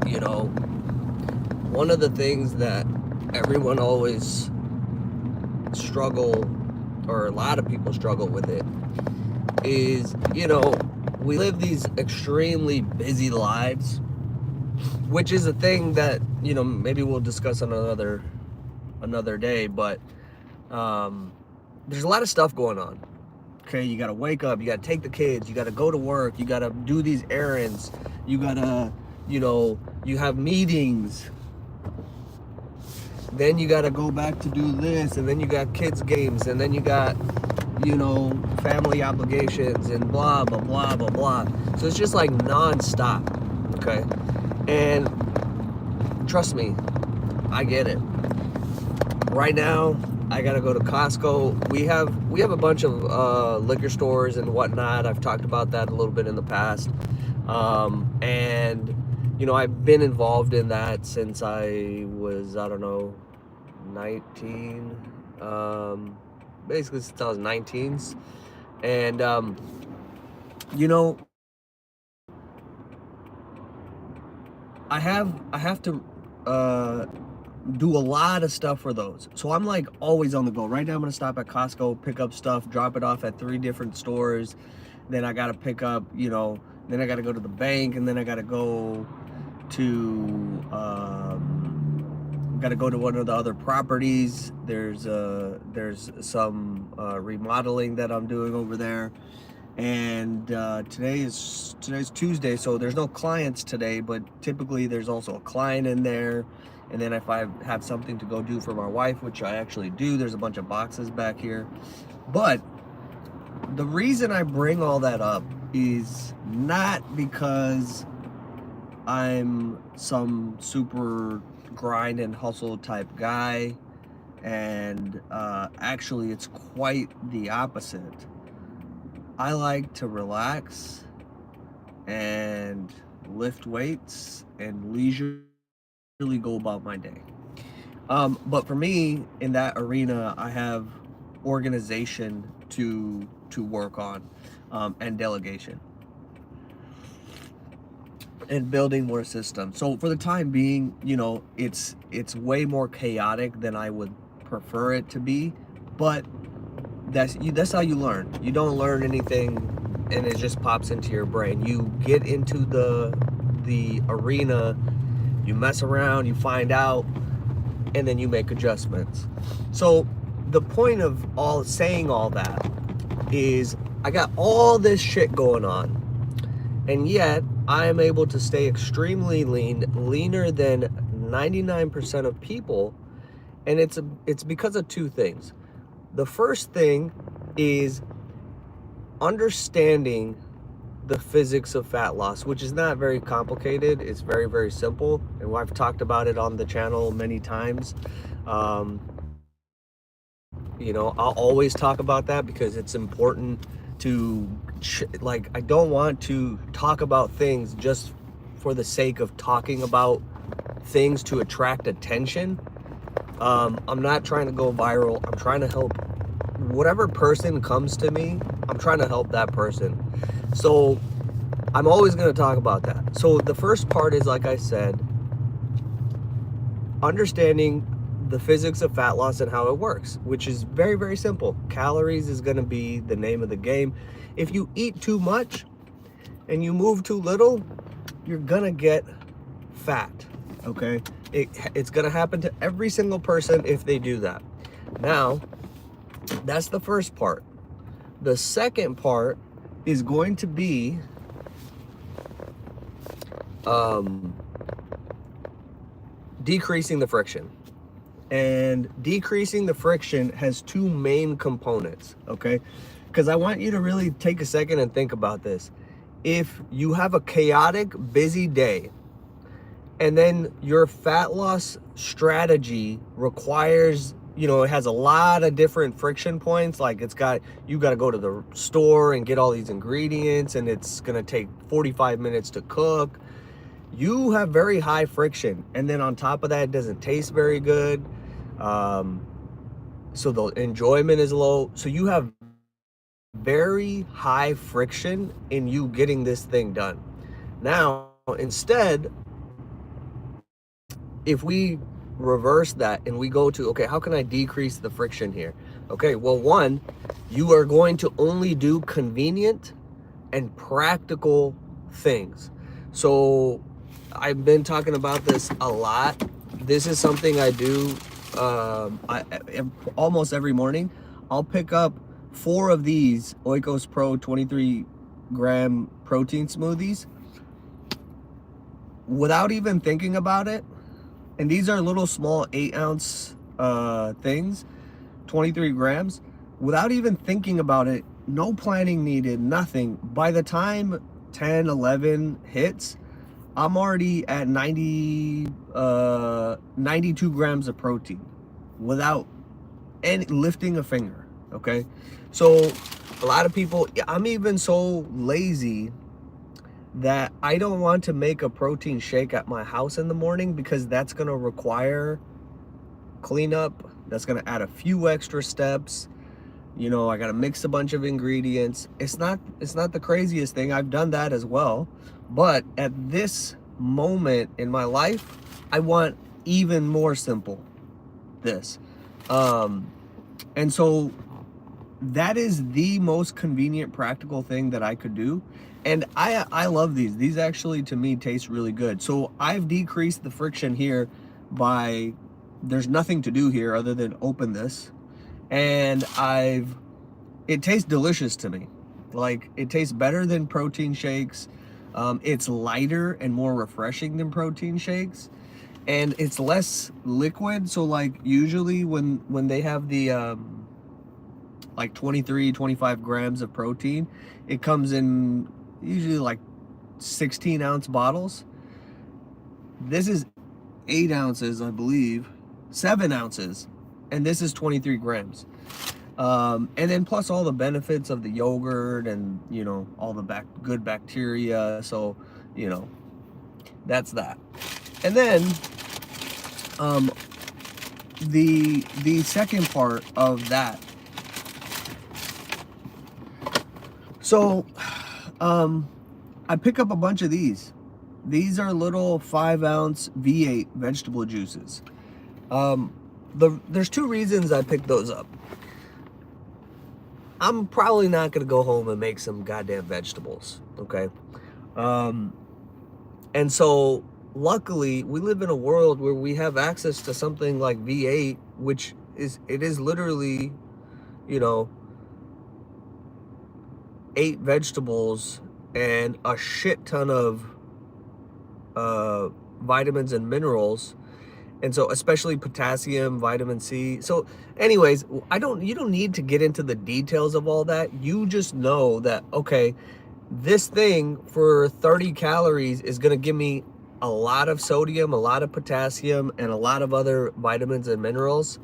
You know, one of the things that everyone always struggle, or a lot of people struggle with it, is, we live these extremely busy lives, which is a thing that, maybe we'll discuss on another day, but there's a lot of stuff going on. Okay, you got to wake up, you got to take the kids, you got to go to work, you got to do these errands, you got to, you have meetings, then you got to go back to do this, and then you got kids games, and then you got, family obligations, and blah blah blah blah blah. So it's just like non-stop. Okay, and trust me, I get it. Right now I gotta go to Costco. We have a bunch of liquor stores and whatnot. I've talked about that a little bit in the past, and I've been involved in that since I was, I don't know, 19, basically since I was 19, and I have to do a lot of stuff for those. So I'm like always on the go. Right now I'm gonna stop at Costco, pick up stuff, drop it off at 3 different stores. Then I gotta pick up, then I gotta go to the bank, and then I gotta go to one of the other properties. There's some remodeling that I'm doing over there. And today's Tuesday, so there's no clients today, but typically there's also a client in there. And then if I have something to go do for my wife, which I actually do, there's a bunch of boxes back here. But the reason I bring all that up is not because I'm some super grind and hustle type guy, and actually it's quite the opposite. I like to relax and lift weights and leisurely go about my day. But for me, in that arena, I have organization to work on, and delegation, and building more systems. So for the time being, it's way more chaotic than I would prefer it to be, but that's how you learn. You don't learn anything and it just pops into your brain. You get into the arena, you mess around, you find out, and then you make adjustments. So the point of saying all that is I got all this shit going on, and yet I am able to stay extremely leaner than 99% of people. And it's because of 2 things. The first thing is understanding the physics of fat loss, which is not very complicated. It's very, very simple. And I've talked about it on the channel many times. I'll always talk about that because it's important to, I don't want to talk about things just for the sake of talking about things to attract attention. I'm not trying to go viral. I'm trying to help whatever person comes to me. I'm trying to help that person. So I'm always going to talk about that. So the first part is, like I said, understanding the physics of fat loss and how it works, which is very, very simple. Calories is going to be the name of the game. If you eat too much and you move too little, you're going to get fat. Okay? It's going to happen to every single person if they do that. Now, that's the first part. The second part is going to be decreasing the friction. And decreasing the friction has 2 main components, okay? Because I want you to really take a second and think about this. If you have a chaotic, busy day, and then your fat loss strategy requires, it has a lot of different friction points. Like you got to go to the store and get all these ingredients, and it's going to take 45 minutes to cook. You have very high friction. And then on top of that, it doesn't taste very good. So the enjoyment is low. So you have very high friction in you getting this thing done. Now, instead, if we reverse that and we go to, okay, how can I decrease the friction here? Okay, well, one, you are going to only do convenient and practical things. So I've been talking about this a lot. This is something I do almost every morning. I'll pick up 4 of these Oikos Pro 23 gram protein smoothies without even thinking about it. And these are little small 8-ounce things, 23 grams. Without even thinking about it, no planning needed, nothing. By the time 10, 11 hits, I'm already at 92 grams of protein without any lifting a finger, okay? So a lot of people, I'm even so lazy that I don't want to make a protein shake at my house in the morning because that's going to require cleanup. That's going to add a few extra steps. You know, I got to mix a bunch of ingredients. It's not the craziest thing. I've done that as well. But at this moment in my life, I want even more simple this. And so that is the most convenient, practical thing that I could do. And I love these. These actually, to me, taste really good. So I've decreased the friction here by, there's nothing to do here other than open this. And it tastes delicious to me. Like, it tastes better than protein shakes. It's lighter and more refreshing than protein shakes. And it's less liquid. So like usually when they have the, like 23, 25 grams of protein, it comes in usually like 16-ounce bottles. This is 8 ounces, I believe, 7 ounces, and this is 23 grams. And then plus all the benefits of the yogurt and, you know, all the good bacteria. So, you know, that's that. And then the second part of that. So I pick up a bunch of these. These are little 5-ounce V8 vegetable juices. There's 2 reasons I picked those up. I'm probably not gonna go home and make some goddamn vegetables, okay? And so luckily we live in a world where we have access to something like V8, which is literally, you know, 8 vegetables and a shit ton of vitamins and minerals. And so especially potassium, vitamin C. So anyways, you don't need to get into the details of all that. You just know that, okay, this thing for 30 calories is going to give me a lot of sodium, a lot of potassium, and a lot of other vitamins and minerals.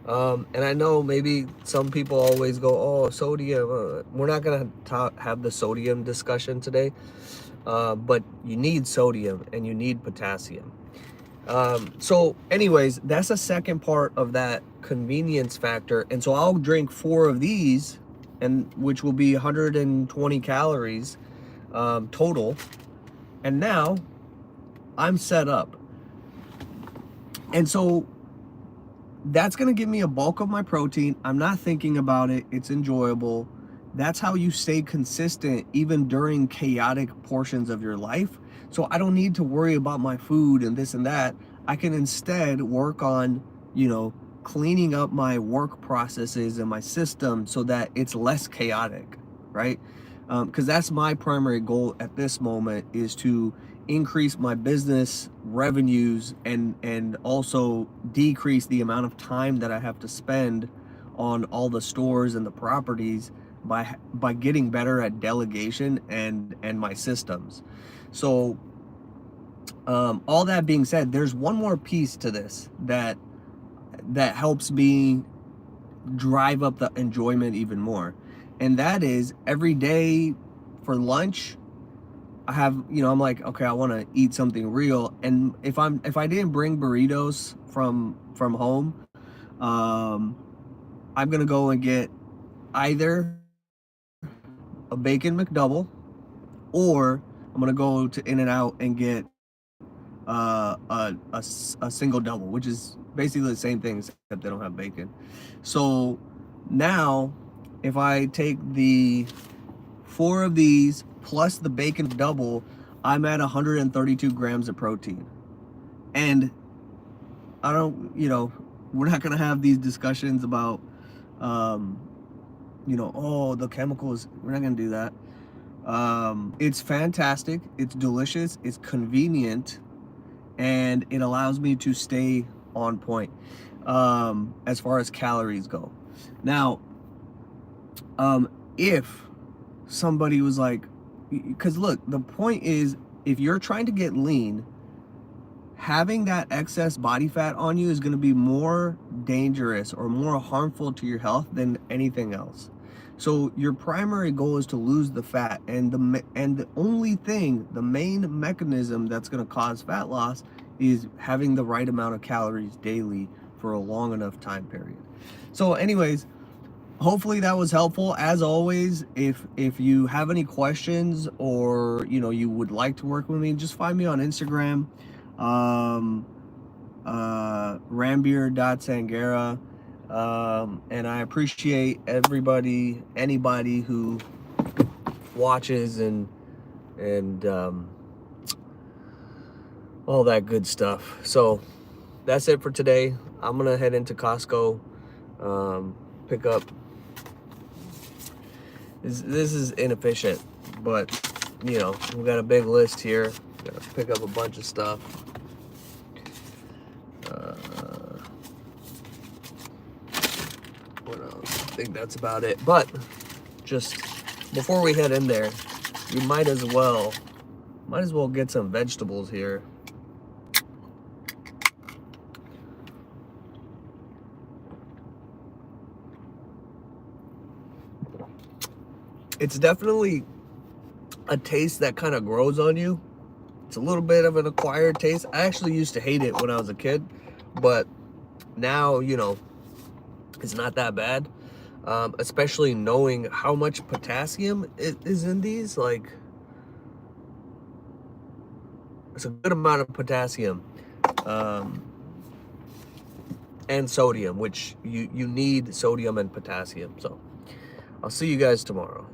And I know maybe some people always go, oh, sodium. We're not going to have the sodium discussion today. But you need sodium and you need potassium. So anyways, that's a second part of that convenience factor. And so I'll drink 4 of these, and which will be 120 calories total. And now I'm set up. And so that's going to give me a bulk of my protein. I'm not thinking about it. It's enjoyable. That's how you stay consistent even during chaotic portions of your life. So I don't need to worry about my food and this and that. I can instead work on, you know, cleaning up my work processes and my system so that it's less chaotic, right? Because that's my primary goal at this moment, is to increase my business revenues and also decrease the amount of time that I have to spend on all the stores and the properties by getting better at delegation and my systems. So all that being said, there's one more piece to this that helps me drive up the enjoyment even more. And that is, every day for lunch, I have, you know, I'm like, okay, I want to eat something real. And if I didn't bring burritos from home, I'm gonna go and get either a bacon McDouble, or I'm gonna go to In-N-Out and get a single double, which is basically the same thing except they don't have bacon. So now if I take the 4 of these plus the bacon double, I'm at 132 grams of protein. And I don't, we're not gonna have these discussions about oh, the chemicals. We're not gonna do that. It's fantastic, it's delicious, it's convenient, and it allows me to stay on point as far as calories go. Now, if somebody was like, because look, the point is, if you're trying to get lean, having that excess body fat on you is going to be more dangerous or more harmful to your health than anything else. So your primary goal is to lose the fat, and the only thing, the main mechanism that's going to cause fat loss is having the right amount of calories daily for a long enough time period. So anyways, hopefully that was helpful. As always, if you have any questions, or you would like to work with me, just find me on Instagram, Rambir.Sangera. And I appreciate anybody who watches and all that good stuff. So that's it for today. I'm gonna head into Costco, pick up. This is inefficient, but we got a big list here. Gotta pick up a bunch of stuff. What else? I think that's about it. But just before we head in there, you might as well get some vegetables here. It's definitely a taste that kind of grows on you. It's a little bit of an acquired taste. I actually used to hate it when I was a kid, but now, it's not that bad. Especially knowing how much potassium is in these. Like, it's a good amount of potassium, and sodium, which you need sodium and potassium. So I'll see you guys tomorrow.